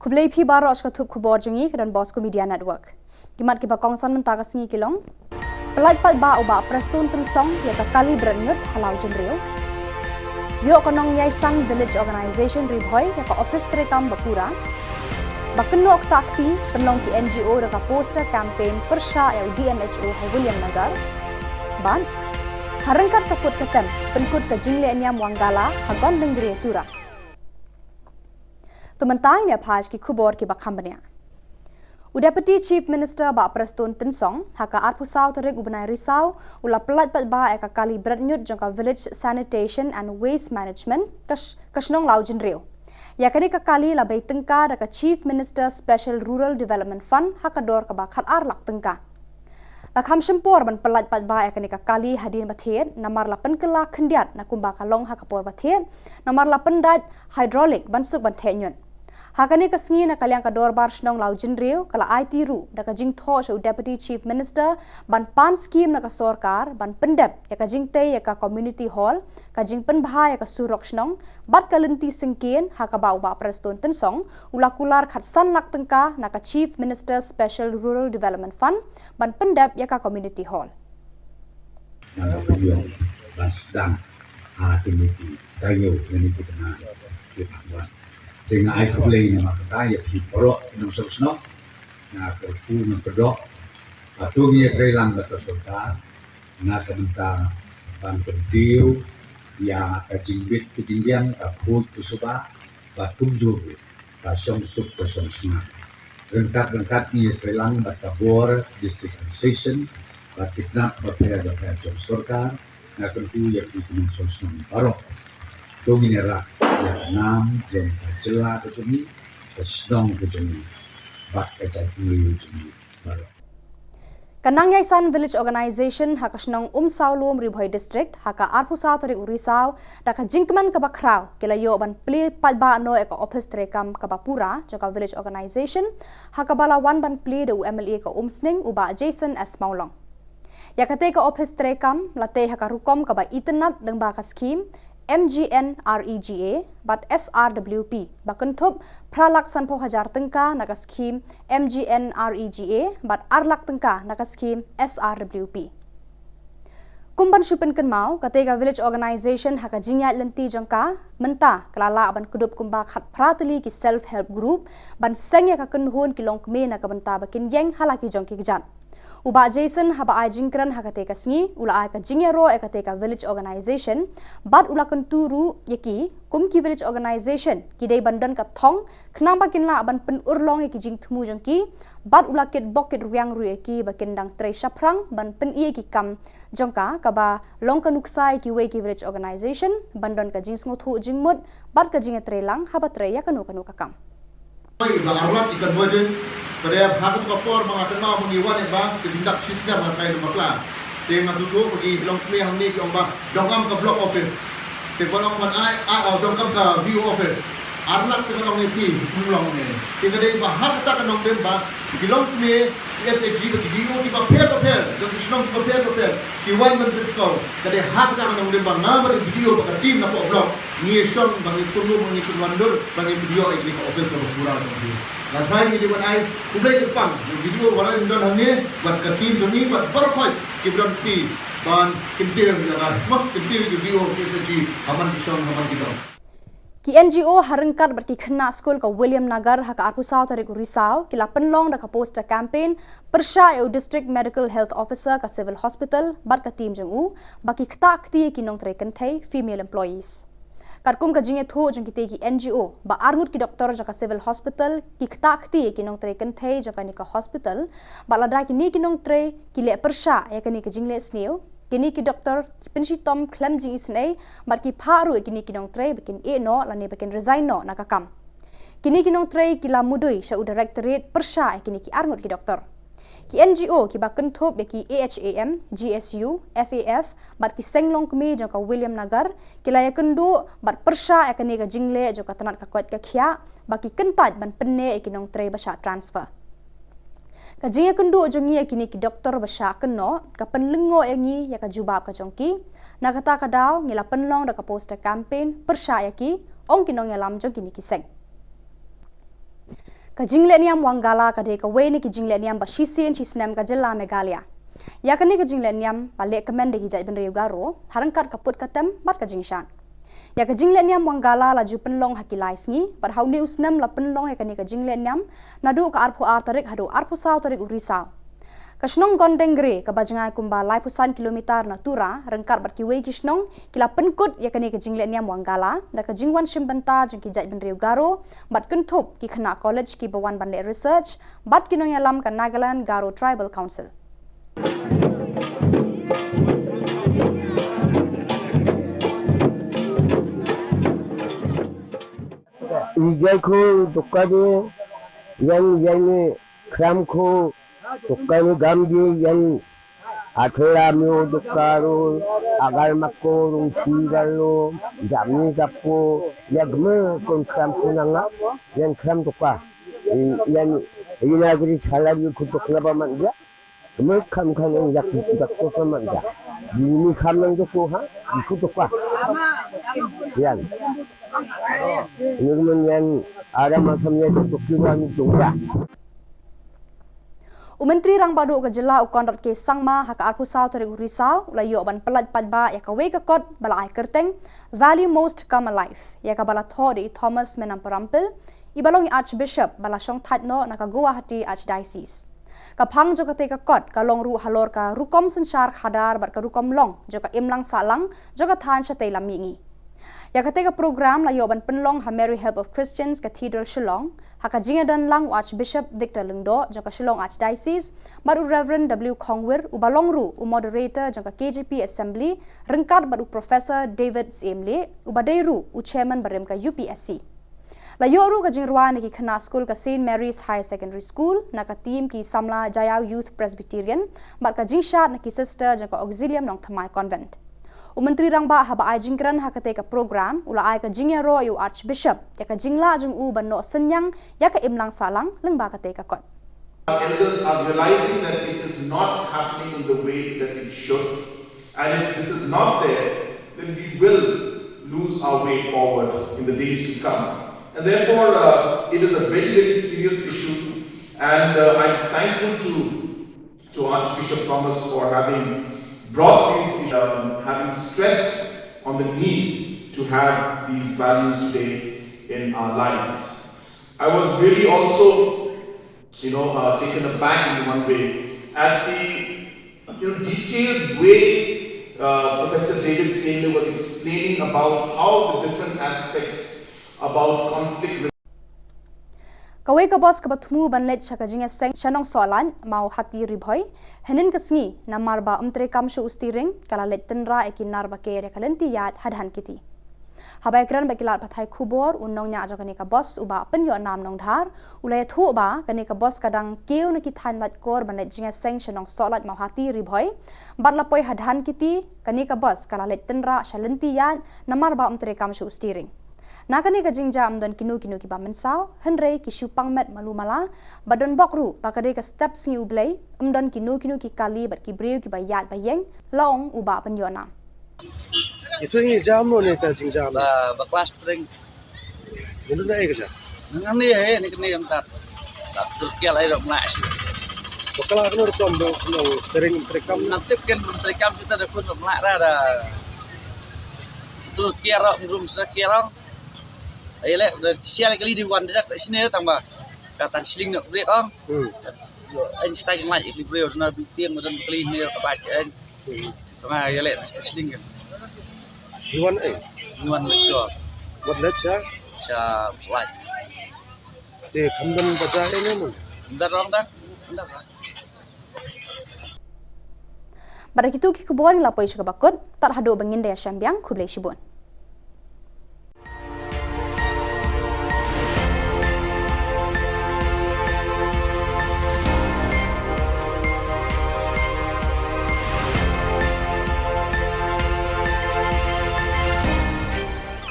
Kublai pi baro aska thup khubor jungi dan Bosco Media Network. Kimat ki bakong san mentaka singi kilong. Pelait pat ba uba prestun tensong ya ka kali bernyut halau jenrio. Yo konong yai sang village organization ribhoi ya ka office trekam bapura. Bakenok takti penlong ki NGO da ka poster campaign persha ya DMHO hai William Nagar. Ban harangkat takut ketem penkut ke jingle nyam wanggala hagon dengri tura. Tementai ni apaj ki khubor ki bakhambania. Deputy Chief Minister ba Prestun Tensong haka arpusau terek ubenai risau ula pelat pat ba eka kali bernyut jangka village sanitation and waste management kasnong lau jenriu. Ya kini ka kali labai tengka daka Chief Minister Special Rural Development Fund haka dor ka ba khat arlak tengka. Lakham sempor ban pelat pat ba eka ni ka kali hadin bathet namar lapan kela khendiat na kumba kalong haka por bathet namar lapan dat hydraulic bansuk ban thenyun. Hakani kasngi na kalyang ka dorbar shnong lau jinriu kala IT ru da ka jing tho shu Deputy Chief Minister ban pan scheme na ka sorkar ban pendep ya ka jing te ya ka community hall ka jing penbha ya ka surok shnong bat kalenti singkien haka ba uba Prestun Tensong ulakular khatsan nak tengka na ka Chief Minister Special Rural Development Fund ban pendep ya ka community hall. Mana video sedang community kayu ini kita nak buat. Dengan air kulai ni maka ya hiporo nang sosno na kerpu nang kedok atu ni trelang betul sultan na kenta ban perdiu ya kajimbit kejinggian kaput kusuba batum jubi kasong sup kasong sna rengkat ni trelang batabor district administration batikna bapera jom sultan na kerpu ya nang sosno baro Tunggu rak ya enam jam Jylla ke sini, Shillong ke sini, bak kecai Melayu sini baru. Kanang Yaisan Village Organization haka Shillong Saulum Ribhoi District haka arpusau tarik urisau daka jingkeman ke bakrau kila yo ban pli palba no eka office trekam ke bapura jaka Village Organization haka balawan ban pli de UMLA ke Sning uba Jason S Maulong. Ya kate ke office trekam late haka rukom ke ba internet deng ba ka scheme MGNREGA but SRWP bakentup pralak sanpo hajar tengka naga scheme MGNREGA but arlak tengka naga scheme SRWP. Kumban syupen kenmau katega village organization haka jinyat lenti jangka menta kelala ban kudup kumba khat prateli ki self help group ban sengya ka kenhun kilong kme naga benta bakin yeng halaki jongki kejan. Uba Jason haba ai jingkran hakate ka sngi ula ai ka jingyaro ekate ka village organization bad ula kenturu yaki kumki village organization kidai bandan ka thong knamba kinla ban pen urlong yaki jing thumu jangki bad ula ket boket ruang ru yaki bakin dang tre shaprang ban pen ie ki kam jongka ka ba long ka nuksai ki we ki village organization bandan ka jing sngoth jingmut bad ka jinga tre lang haba tre ya kanu ka kam. Arwat ikan convergence pada hakut kapor mengakenal mengiwan bang ketindak sistem matai lumakla dengan suatu bagi long play yang ni omba dongkam ke block office tekolong pan ai dongkam ke view office arnak tekolong ni pi mulong ni kita dei bahak tak kenong dem ba bilong play SHG bagi GO ki paper jom Shillong paper ki wan menteri kau kada hak tak kenong dem ba ngamar video bagi tim na block ni shon bagi tulu bagi kunwandur bagi video ini ke office ke pura tu. Lain ni buat ai kublai Jepang video warai undan hamne buat ke tim joni buat berkhoi kibran ti ban kintir jaga mak kintir video SG aman dison aman kita. Ki NGO harengkat berki khna school ka William Nagar haka arpusau tarik risau kila penlong da ka poster campaign persha eu district medical health officer ka civil hospital bat ka team jengu baki khta khti ki nong treken thai female employees. Karkum ka jinge tho jong kite ki NGO ba arngut ki doktor jaka civil hospital ki khta khti ki nong treken thai jaka ni ka hospital ba lada ki ni ki nong tre ki le persha ya ka ni ka jingle sneu kini ki doktor ki pensi tom klem jing isnei bar ki pharu kini ki nong tre bikin e no lani bikin resign no nakakam kini ki nong tre ki la mudui sha directorate persha kini ki arngut ki doktor ki NGO ki ba kenthop ki AHAM GSU FAF bar ki senglong kmi jaka William Nagar ki la yakendo bar persha kini ka jingle joka tanat ka kwat ka khia ba ki kentat ban penne ki nong tre ba sha transfer Kajinga kendo jongi kini ki doktor basha keno ka penlengo yangi ya ka jubab ka jongki nakata ka daw ngila penlong da ka poster campaign persya yaki ong kinong yalam jong kini kiseng ka jingleniam Wanggala ka de ka we ni ki jingleniam ba shisin chisnem ka Jylla Meghalaya. Ya ka ni ka jingleniam ba le command hi jai ben riu garo harangkat ka put ka tem bat ka jingshan. Ya ka jingleniam Wanggala la ju penlong hakilai sngi par hau ni usnem la penlong ya ka ni ka jingleniam nadu ka arpu ar tarik hadu arpu saw tarik urisau. Kasnong gondeng gre ka bajangai kumba lai pusan kilometer natura rengkar bat kiwe kisnong kila penkut ya kani ke jingleniam Wanggala da ka jingwan shimbanta jung ki jai ben riu garo bat kentup ki khana college ki bawan ban research bat kinong yalam ka Nagaland Garo Tribal Council. Ijai ko tukade yang kram ko tukane gamje yang athera myo dukaro agar makko rung sigalo jamni sapo yagme kon kram kunanga yang kram tukka yang inagri salari kutukna ba manja me kam yang yak ko manja ini kam nang ko ha kutukka yang yang ada masamnya untuk kiwan jumlah. Menteri rang badu ka Jylla ukon rat ke sangma haka arpu saw tarik urisau la yo ban pelat padba ya ka we ka kot bala ai kerteng value most come alive ya ka bala thodi Thomas menam parampil ibalong Archbishop bala shong thatno na ka Guwahati Archdiocese. Ka phang jo ka te ka kot ka long ru halor ka rukom sanchar khadar bar ka rukom long jo ka imlang salang jo ka than sha te lamingi. Ya ka program la yoban penlong ha Mary Help of Christians Cathedral Shillong ha ka jingadan lang Archbishop Victor Lungdo jong ka Shillong Archdiocese baru Reverend W Khongwir ubalong ru moderator jong ka KJP Assembly rengkat baru Professor David Semle ubadairu chairman barem ka UPSC. La yoru ka jingruan ki khana school ka St Mary's High Secondary School na ka team ki Samla Jayau Youth Presbyterian bar ka jingshat na ki sister jong ka Auxilium Nong Thamai Convent. Menteri rangba haba ai jingkran ha ka program ula ai ka jingyaro yu Archbishop ya ka jingla jung u ban no senyang ya ka imlang salang lengba ka kot. Elders are realizing that it is not happening in the way that it should, and if this is not there, then we will lose our way forward in the days to come. And therefore, it is a very, very serious issue, and I'm thankful to Archbishop Thomas for having brought these, having stressed on the need to have these values today in our lives. I was really also, taken aback in one way at the detailed way Professor David Semle was explaining about how the different aspects about conflict. Kawai ka bos ka batmu ban let cha ka jinga seng shanong solan mau hati ribhoi henin ka sngi na marba umtre kam shu ustiring kala let tenra ekin narba ke re kalenti yat hadhan kiti habai kran bakilat pathai khubor unnong nya ajokani ka bos uba pen yo nam nong dhar ulai thu ba kani ka bos kadang keu na ki than lat kor ban let jinga seng shanong solat mau hati ribhoi batla poi hadhan kiti kani ka bos kala let tenra shalenti yat na marba umtre kam shu ustiring. Nakani ka jingja amdon kinu ki ba mensau henrei ki shupang met malu mala badon bokru pakade ka steps ngi ublei amdon kinu ki kali bat ki breu ki ba yat ba yeng long uba penyona. Itu ini jam lo nih ka jingja ba kelas string itu na ai ka ja ngani he ni kini emtat tak turki lai dok na bakal aku rekam dong sering rekam nanti kan rekam kita ada pun melak ada turki ro rum sekirang ai le sial kali di wan dak sini tambah katan Shillong nak break on anh stay lại đi break na tieng dan clean ni ka baik anh tengah ai le Shillong kan Iwan Iwan cho buat lecha sa slide te khamdan baca ini mo ndar rong dah ndar Pada kitu ki kubor la poi shka bakut tar hado bangin de syambiang kublai shibun.